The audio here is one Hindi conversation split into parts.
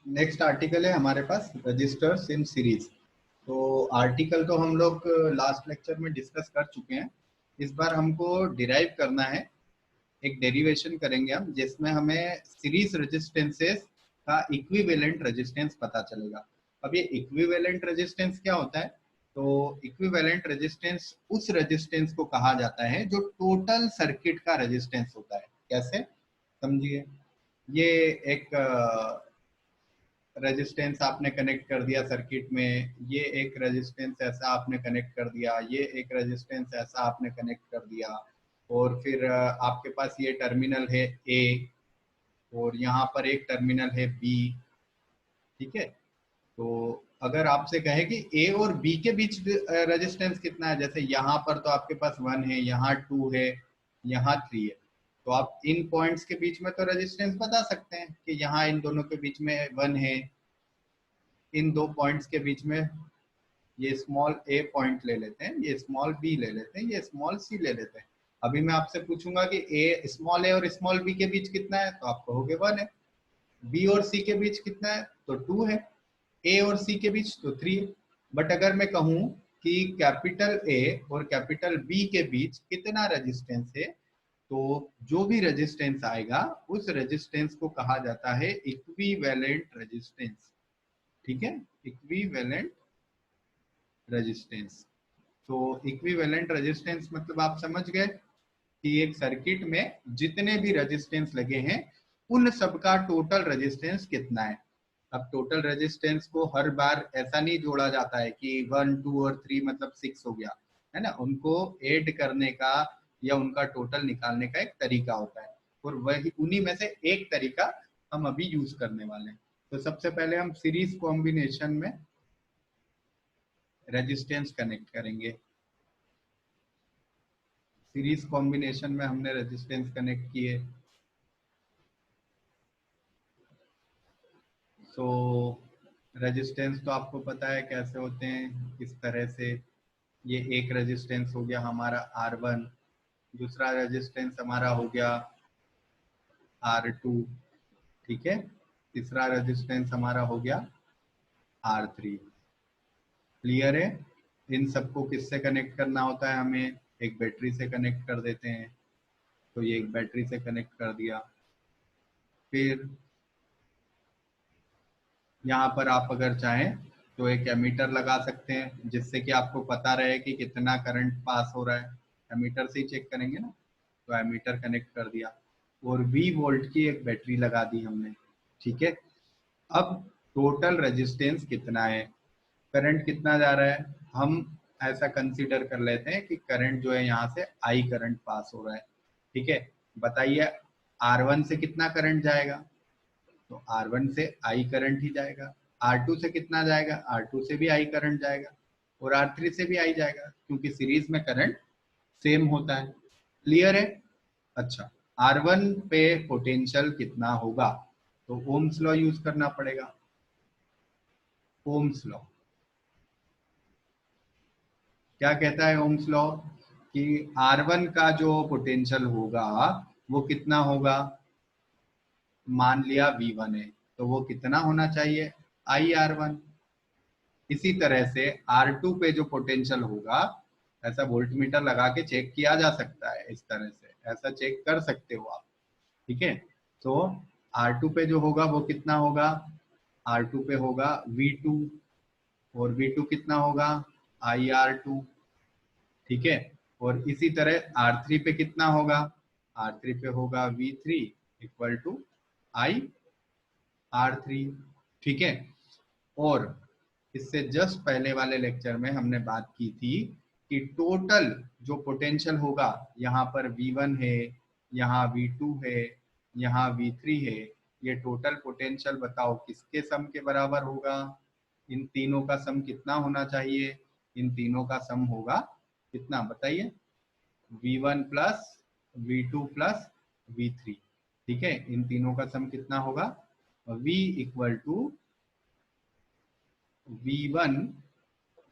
नेक्स्ट आर्टिकल है हमारे पास रजिस्टर्स इन सीरीज। तो आर्टिकल तो हम लोग लास्ट लेक्चर में डिस्कस कर चुके हैं। इस बार हमको डिराइव करना है, एक डेरिवेशन करेंगे हम जिसमें हमें सीरीज रेजिस्टेंसेस का इक्विवेलेंट रेजिस्टेंस पता चलेगा। अब ये इक्विवेलेंट रेजिस्टेंस क्या होता है? तो इक्विवेलेंट रेजिस्टेंस उस रेजिस्टेंस को कहा जाता है जो टोटल सर्किट का रेजिस्टेंस होता है। कैसे समझिए, ये एक रेजिस्टेंस आपने कनेक्ट कर दिया सर्किट में, ये एक रेजिस्टेंस ऐसा आपने कनेक्ट कर दिया, ये एक रेजिस्टेंस ऐसा आपने कनेक्ट कर दिया, और फिर आपके पास ये टर्मिनल है ए और यहाँ पर एक टर्मिनल है बी। ठीक है, तो अगर आपसे कहे कि ए और बी के बीच रेजिस्टेंस कितना है, जैसे यहाँ पर तो आपके पास 1 है, यहाँ 2 है, यहाँ 3 है, तो आप इन पॉइंट्स के बीच में तो रेजिस्टेंस बता सकते हैं कि यहाँ इन दोनों के बीच में 1 है, इन दो पॉइंट्स के बीच में ये स्मॉल ए पॉइंट ले लेते हैं, ये स्मॉल बी ले लेते हैं, ये स्मॉल सी ले लेते हैं। अभी मैं आपसे पूछूंगा कि ए स्मॉल ए और स्मॉल बी के बीच कितना है, तो आप कहोगे 1 है। बी और सी के बीच कितना है, तो 2 है। ए और सी के बीच तो 3 है। बट अगर मैं कहूं कि कैपिटल ए और कैपिटल बी के बीच कितना रेजिस्टेंस है, तो जो भी रेजिस्टेंस आएगा उस रेजिस्टेंस को कहा जाता है इक्विवेलेंट रेजिस्टेंस। ठीक है, इक्विवेलेंट रेजिस्टेंस। तो इक्विवेलेंट रेजिस्टेंस मतलब आप समझ गए कि एक सर्किट में जितने भी रेजिस्टेंस लगे हैं उन सबका टोटल रेजिस्टेंस कितना है। अब टोटल रेजिस्टेंस को हर बार ऐसा नहीं जोड़ा जाता है कि 1 2 और 3 मतलब 6 हो गया, है ना। उनको ऐड करने का या उनका टोटल निकालने का एक तरीका होता है, और वही उन्हीं में से एक तरीका हम अभी यूज करने वाले हैं। तो सबसे पहले हम सीरीज कॉम्बिनेशन में रेजिस्टेंस कनेक्ट करेंगे। सीरीज कॉम्बिनेशन में हमने रेजिस्टेंस कनेक्ट किए। सो रेजिस्टेंस तो आपको पता है कैसे होते हैं, किस तरह से। ये एक रेजिस्टेंस हो गया हमारा R1, दूसरा रेजिस्टेंस हमारा हो गया R2, ठीक है, तीसरा रेजिस्टेंस हमारा हो गया R3। क्लियर है? इन सबको किससे कनेक्ट करना होता है हमें? एक बैटरी से कनेक्ट कर देते हैं। तो ये एक बैटरी से कनेक्ट कर दिया। फिर यहाँ पर आप अगर चाहें तो एक एमीटर लगा सकते हैं जिससे कि आपको पता रहे कि कितना करंट पास हो रहा है। एमीटर से ही चेक करेंगे ना, तो एमीटर कनेक्ट कर दिया और 20 वोल्ट की एक बैटरी लगा दी हमने। ठीक है, अब टोटल रेजिस्टेंस कितना है, करंट कितना जा रहा है, हम ऐसा कंसीडर कर लेते हैं कि करंट जो है यहाँ से आई करंट पास हो रहा है। ठीक है, बताइए R1 से कितना करंट जाएगा, तो R1 से I करंट ही जाएगा। R2 से कितना जाएगा, R2 से भी I करंट जाएगा, और R3 से भी I जाएगा, क्योंकि सीरीज में करंट सेम होता है। क्लियर है? अच्छा, R1 पे पोटेंशियल कितना होगा, तो ओम्स लॉ यूज करना पड़ेगा। ओम्स लॉ क्या कहता है? ओम्स लॉ कि R1 का जो पोटेंशियल होगा वो कितना होगा, मान लिया V1 है तो वो कितना होना चाहिए, IR1। इसी तरह से R2 पे जो पोटेंशियल होगा, ऐसा वोल्टमीटर लगा के चेक किया जा सकता है, इस तरह से ऐसा चेक कर सकते हो आप। ठीक है, तो R2 पे जो होगा वो कितना होगा, R2 पे होगा V2, और V2 कितना होगा, IR2। ठीक है, और इसी तरह R3 पे कितना होगा, R3 पे होगा V3 इक्वल टू IR3। ठीक है, और इससे जस्ट पहले वाले लेक्चर में हमने बात की थी कि टोटल जो पोटेंशियल होगा, यहाँ पर V1 है, यहाँ V2 है, यहाँ V3 है, ये टोटल पोटेंशियल बताओ किसके सम के बराबर होगा, इन तीनों का सम कितना होना चाहिए, इन तीनों का सम होगा कितना बताइए, V1 plus V2 plus V3। ठीक है, इन तीनों का सम कितना होगा, V equal to V1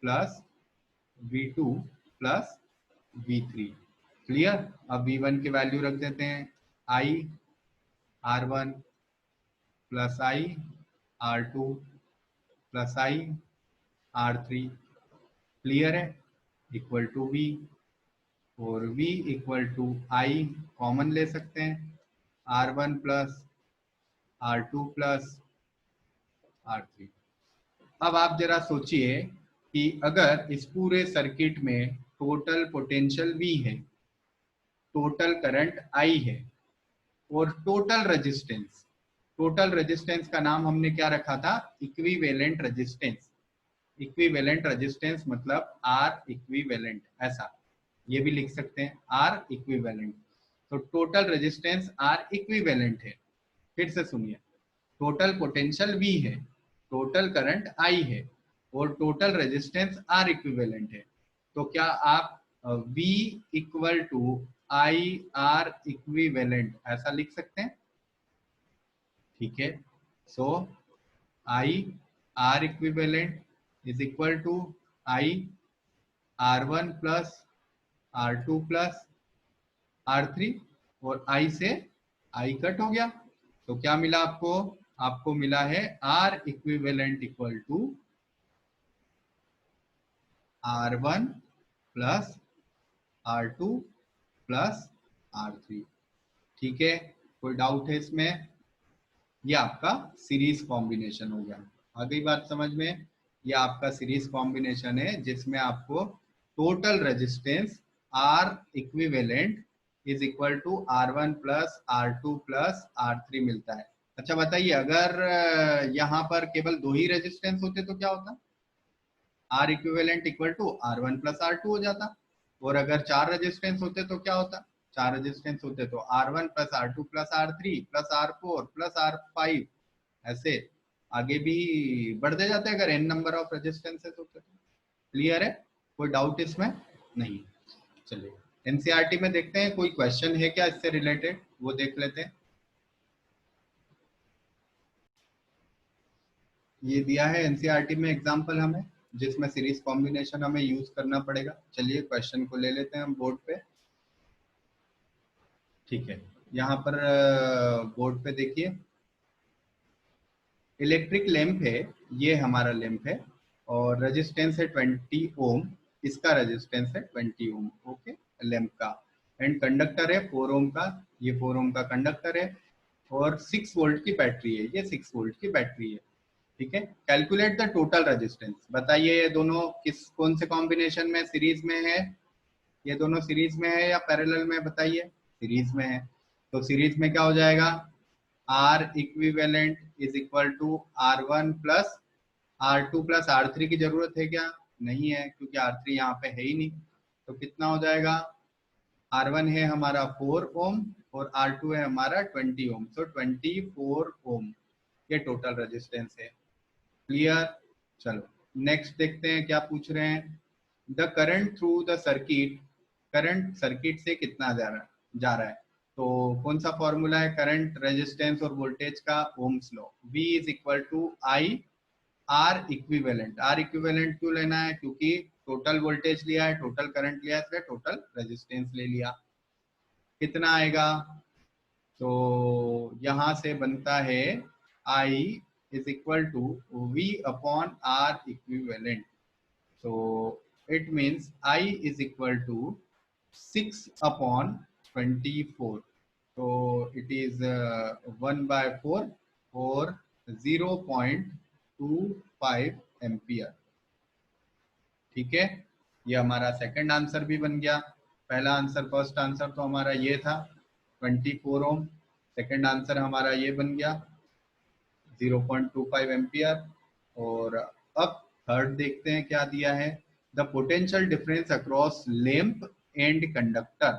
plus V2 plus V3। Clear? अब V1 की वैल्यू रख देते हैं I R1 plus I R2 plus I R3 clear है, इक्वल टू V, और V equal to I common ले सकते हैं, R1 plus R2 plus R3। अब आप जरा सोचिए कि अगर इस पूरे सर्किट में टोटल पोटेंशियल V है, टोटल करंट I है, और टोटल रेजिस्टेंस का नाम हमने क्या रखा था, इक्विवेलेंट रेजिस्टेंस। इक्विवेलेंट रेजिस्टेंस मतलब आर इक्विवेलेंट, ऐसा ये भी लिख सकते हैं, आर इक्विवेलेंट। तो टोटल रेजिस्टेंस आर इक्विवेलेंट है। फिर से सुनिए, टोटल पोटेंशियल V है, टोटल करंट I है, और टोटल रेजिस्टेंस आर इक्विवेलेंट है। तो क्या आप V equal to I R equivalent ऐसा लिख सकते हैं? ठीक है, so I R equivalent is equal to I R1 plus R2 plus R3, और I से I कट हो गया, तो क्या मिला आपको? आपको मिला है R equivalent equal to R1 plus R2 plus R3। ठीक है, कोई डाउट है इसमें? ये आपका सीरीज कॉम्बिनेशन हो गया। आ गई बात समझ में? ये आपका सीरीज कॉम्बिनेशन है जिसमें आपको total resistance R equivalent is equal to R1 plus R2 plus R3 मिलता है। अच्छा बताइए, अगर यहाँ पर केवल दो ही रेजिस्टेंस होते तो क्या होता? R equivalent equal to R1 plus R2 हो जाता। और अगर चार रेजिस्टेंस होते तो क्या होता? चार रेजिस्टेंस होते तो R1 plus R2 plus R3 plus R4 plus R5, ऐसे आगे भी बढ़ते जाते हैं अगर n नंबर ऑफ रेजिस्टेंसेस होते तो। क्लियर है? कोई डाउट इसमें? नहीं। चलिए एनसीईआरटी में देखते हैं कोई क्वेश्चन है क्या इससे रिलेटेड, वो देख लेते हैं। ये दिया है एनसीईआरटी में एग्जांपल हमें, जिसमें सीरीज कॉम्बिनेशन हमें यूज करना पड़ेगा। चलिए क्वेश्चन को ले लेते हैं हम बोर्ड पे। ठीक है, यहाँ पर बोर्ड पे देखिए, इलेक्ट्रिक लैंप है, ये हमारा लैंप है, और रेजिस्टेंस है 20 ओम, इसका रेजिस्टेंस है 20 ओम, ओके, लैंप का। एंड कंडक्टर है 4 ओम का, ये 4 ओम का कंडक्टर है, और 6 वोल्ट की बैटरी है, ये 6 वोल्ट की बैटरी है। ठीक है, कैलकुलेट द टोटल रेजिस्टेंस। बताइए ये दोनों कौन से कॉम्बिनेशन में सीरीज में है? ये दोनों सीरीज में है या पैरेलल में? बताइए, सीरीज में है। तो सीरीज में क्या हो जाएगा? R equivalent is equal to R1 plus R2 plus R3 की जरूरत है क्या? नहीं है, क्योंकि R3 यहाँ पे है ही नहीं। तो कितना हो जाएगा? R1 है हमारा 4 ओम और R2 है हमारा 20 ओम, तो 24 ओम ये टोटल रेजिस्टेंस है। क्लियर? चलो नेक्स्ट देखते हैं क्या पूछ रहे हैं। The current through the circuit, current circuit से कितना जा रहा है? तो कौन सा फॉर्मूला है करंट, रेजिस्टेंस और वोल्टेज का? Ohm's law. V is equal to I R equivalent. R equivalent क्यों लेना है? क्योंकि टोटल वोल्टेज लिया है, टोटल करंट लिया है, इसलिए टोटल रेजिस्टेंस ले लिया। कितना आएगा? तो यहां से बनता है I is equal to V upon R equivalent. So it means I is equal to 6 upon 24. So it is 1 by 4 or 0.25 ampere. ठीक है, ये हमारा सेकंड आंसर भी बन गया। पहला आंसर, फर्स्ट आंसर तो हमारा ये था 24 ओम, सेकंड आंसर हमारा ये बन गया 0.25 एम्पियर। और अब थर्ड देखते हैं क्या दिया है। The potential difference across lamp and conductor.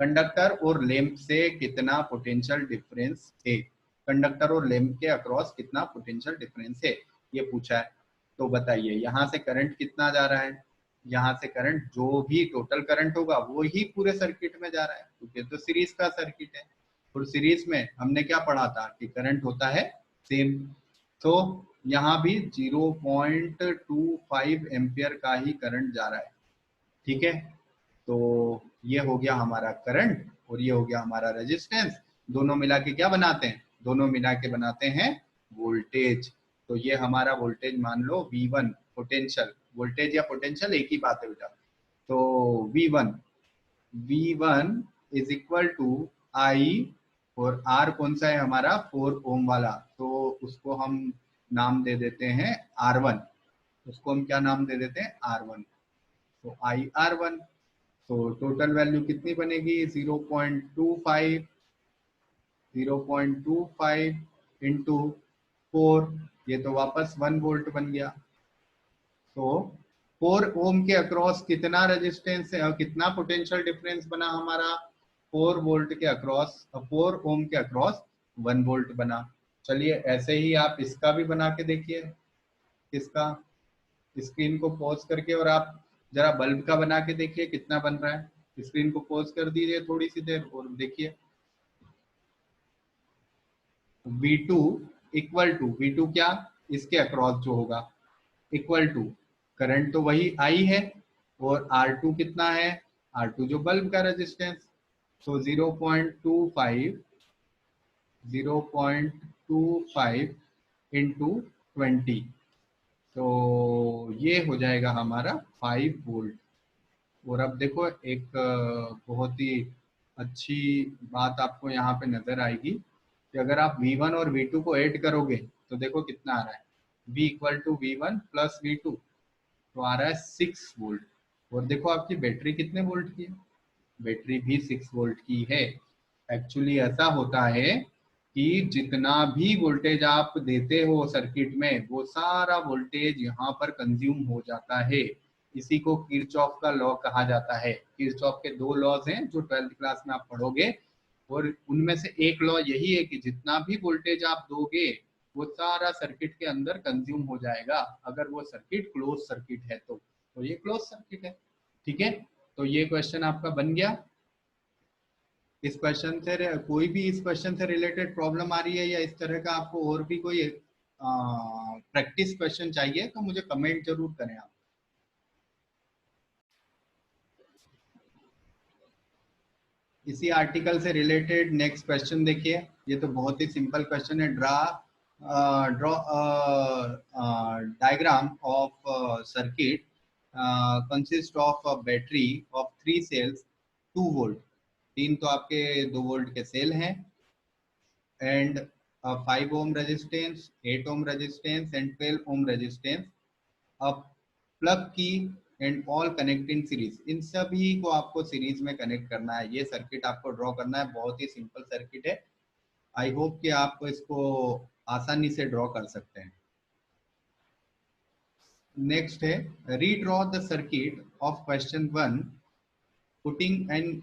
Conductor और लैंप से कितना पोटेंशियल डिफरेंस है? कंडक्टर और लैंप के अक्रॉस कितना पोटेंशियल डिफरेंस है, ये पूछा है। तो बताइए यहाँ से करंट कितना जा रहा है? यहाँ से करंट, जो भी टोटल करंट होगा वो ही पूरे सर्किट में जा रहा है, क्योंकि तो सीरीज का सर्किट है। और सीरीज में हमने क्या पढ़ा था कि करंट होता है सेम। तो यहाँ भी 0.25 एम्पियर का ही करंट जा रहा है। ठीक है, तो ये हो गया हमारा करंट और ये हो गया हमारा रेजिस्टेंस। दोनों मिला के क्या बनाते हैं? दोनों मिला के बनाते हैं वोल्टेज। तो ये हमारा वोल्टेज मान लो V1 पोटेंशियल, वोल्टेज या पोटेंशियल एक ही बात है बेटा। तो V1 is equal to I, और R कौन सा है हमारा 4 ओम वाला, तो उसको हम नाम दे देते हैं R1, उसको हम क्या नाम दे देते हैं R1। तो IR1, तो टोटल वैल्यू कितनी बनेगी 0.25, 0.25 इंटू 4, ये तो वापस 1 वोल्ट बन गया। तो 4 ओम के अक्रॉस कितना रेजिस्टेंस है और कितना पोटेंशियल डिफरेंस बना हमारा, 4 वोल्ट के अक्रॉस, 4 ओम के अक्रॉस 1 वोल्ट बना। चलिए ऐसे ही आप इसका भी बना के देखिए, इसका स्क्रीन को पॉज करके, और आप जरा बल्ब का बना के देखिए कितना बन रहा है। स्क्रीन को पॉज कर दीजिए थोड़ी सी देर और देखिए। V2 इक्वल टू, V2 क्या, इसके अक्रॉस जो होगा, इक्वल टू, करंट तो वही I है, और R2 कितना है, R2 जो बल्ब का रेजिस्टेंस, तो 0.25, 0.25 इंटू 20, तो ये हो जाएगा हमारा 5 वोल्ट। और अब देखो एक बहुत ही अच्छी बात आपको यहाँ पे नजर आएगी कि अगर आप V1 और V2 को ऐड करोगे तो देखो कितना आ रहा है, V equal to V1 plus V2, तो आ रहा है 6 वोल्ट। और देखो आपकी बैटरी कितने वोल्ट की है, बैटरी भी 6 वोल्ट की है। एक्चुअली ऐसा होता है कि जितना भी वोल्टेज आप देते हो सर्किट में, वो सारा वोल्टेज यहाँ पर कंज्यूम हो जाता है। इसी को किरचॉफ का लॉ कहा जाता है। किरचॉफ के 2 लॉज हैं जो 12th क्लास में आप पढ़ोगे, और उनमें से एक लॉ यही है कि जितना भी वोल्टेज आप दोगे वो सारा सर्किट के अंदर कंज्यूम हो जाएगा, अगर वो सर्किट क्लोज सर्किट है तो ये क्लोज सर्किट है। ठीक है, तो ये क्वेश्चन आपका बन गया। इस क्वेश्चन से कोई भी इस क्वेश्चन से रिलेटेड प्रॉब्लम आ रही है, या इस तरह का आपको और भी कोई प्रैक्टिस क्वेश्चन चाहिए तो मुझे कमेंट जरूर करें आप। इसी आर्टिकल से रिलेटेड नेक्स्ट क्वेश्चन देखिए, ये तो बहुत ही सिंपल क्वेश्चन है। Draw diagram of circuit consist of a battery of 3 cells 2 volt, 3 तो आपके 2 वोल्ट के सेल हैं, and 5 ohm resistance, 8 ohm resistance and 12 ohm resistance, a plug key and all connect in series। इन सभी को आपको सीरीज में कनेक्ट करना है, ये सर्किट आपको ड्रॉ करना है। बहुत ही सिंपल सर्किट है, आई होप कि आप इसको आसानी से ड्रॉ कर सकते हैं। नेक्स्ट है redraw the circuit of question 1, putting an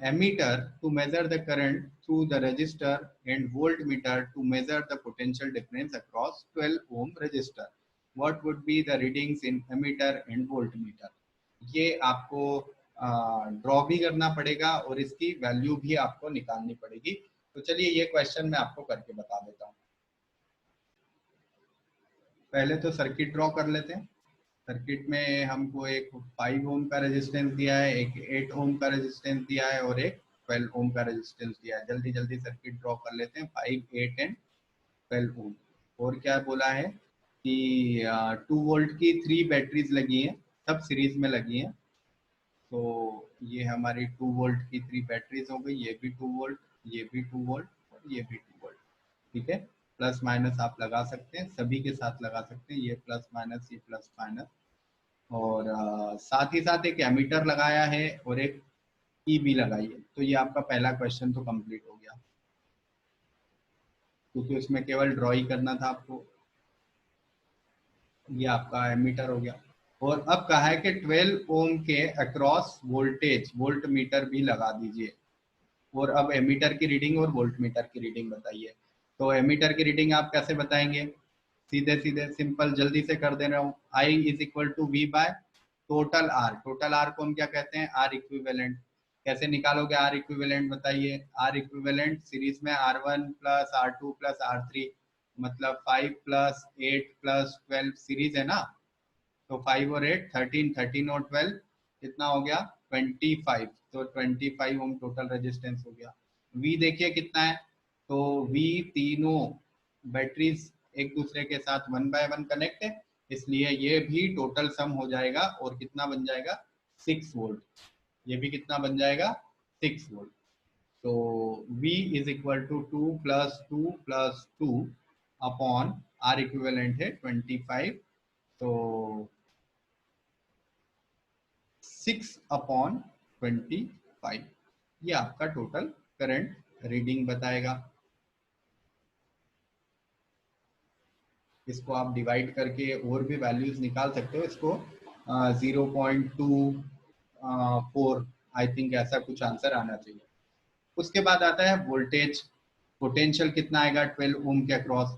emitter to measure the current through the resistor and voltmeter to measure the potential difference across 12 ohm resistor. What would be the readings in emitter and voltmeter? ये आपको ड्रॉ भी करना पड़ेगा और इसकी वैल्यू भी आपको निकालनी पड़ेगी। तो चलिए ये क्वेश्चन मैं आपको करके बता देता हूँ। पहले तो सर्किट ड्रॉ कर लेते हैं। सर्किट में हमको एक 5 ओम का रेजिस्टेंस दिया है, एक 8 ओम का रेजिस्टेंस दिया है और एक 12 ओम का रेजिस्टेंस दिया है। जल्दी जल्दी सर्किट ड्रॉ कर लेते हैं। 5, 8 एंड 12 ओम। और क्या बोला है कि 2 वोल्ट की 3 बैटरीज लगी हैं, सब सीरीज में लगी हैं। तो ये हमारी 2 वोल्ट की 3 बैटरीज हो गई, ये भी 2 वोल्ट, ये भी 2 वोल्ट और ये भी 2 वोल्ट। ठीक है, प्लस माइनस आप लगा सकते हैं, सभी के साथ लगा सकते हैं, ये प्लस माइनस, ये प्लस माइनस। और साथ ही साथ एक एमीटर लगाया है और एक की भी लगाई है। तो ये आपका पहला क्वेश्चन तो कंप्लीट हो गया, क्योंकि उसमें केवल ड्रॉ ही करना था आपको। ये आपका एमीटर हो गया। और अब कहा है कि 12 ओम के अक्रॉस वोल्टेज वोल्ट मीटर भी लगा दीजिए। और अब एमीटर की रीडिंग और वोल्ट मीटर की रीडिंग बताइए। तो एमीटर की रीडिंग आप कैसे बताएंगे, सीधे सीधे सिंपल जल्दी से कर दे रहा हूँ। I is equal to V by total R. Total R को हम क्या कहते हैं, आर इक्विवेलेंट। कैसे निकालोगे आर इक्विवेलेंट बताइए। आर इक्विवेलेंट सीरीज में R1 plus R2 plus R3, मतलब 5 प्लस 8 प्लस 12 सीरीज है ना। तो 5 और 8 13, 13 और 12 कितना हो गया 25। तो 25 ओम टोटल रेजिस्टेंस हो गया। वी देखिए कितना है, तो वी तीनों बैटरीज एक दूसरे के साथ 1 by 1 कनेक्ट है, इसलिए ये भी टोटल सम हो जाएगा और कितना बन जाएगा 6 वोल्ट। ये भी कितना बन जाएगा 6 वोल्ट। तो V is equal to 2 + 2 upon R equivalent है 25, तो 6/25 ये आपका टोटल करंट रीडिंग बताएगा। इसको आप डिवाइड करके और भी वैल्यूज निकाल सकते हो। इसको 0.24 आई थिंक ऐसा कुछ आंसर आना चाहिए। उसके बाद आता है वोल्टेज, पोटेंशियल कितना आएगा 12 ओम के अक्रॉस।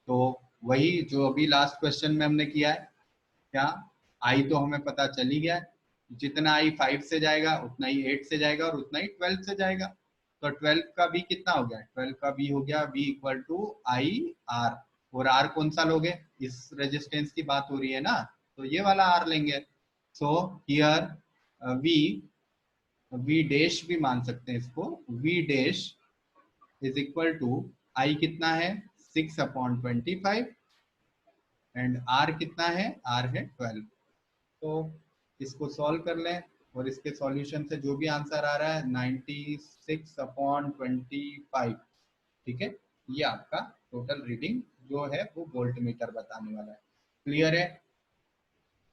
तो वही जो अभी लास्ट क्वेश्चन में हमने किया है, क्या आई तो हमें पता चल ही गया, जितना आई 5 से जाएगा उतना ही 8 से जाएगा और उतना ही 12 से जाएगा। तो 12 का भी कितना हो गया, 12 का भी हो गया V equal to I R. और R कौन सा लोगे, इस रेजिस्टेंस की बात हो रही है ना, तो ये वाला R लेंगे। सो हियर V डैश भी मान सकते हैं इसको, V dash is equal to I कितना है 6/25 एंड R कितना है, R है 12। तो इसको सॉल्व कर लें और इसके सॉल्यूशन से जो भी आंसर आ रहा है 96/25, ठीक है। ये आपका टोटल रीडिंग जो है वो वोल्ट मीटर बताने वाला है। क्लियर है?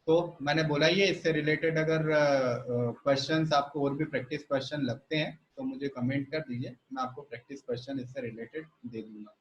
तो मैंने बोला ये इससे रिलेटेड अगर क्वेश्चंस आपको और भी प्रैक्टिस क्वेश्चन लगते हैं तो मुझे कमेंट कर दीजिए, मैं आपको प्रैक्टिस क्वेश्चन इससे रिलेटेड दे दूंगा।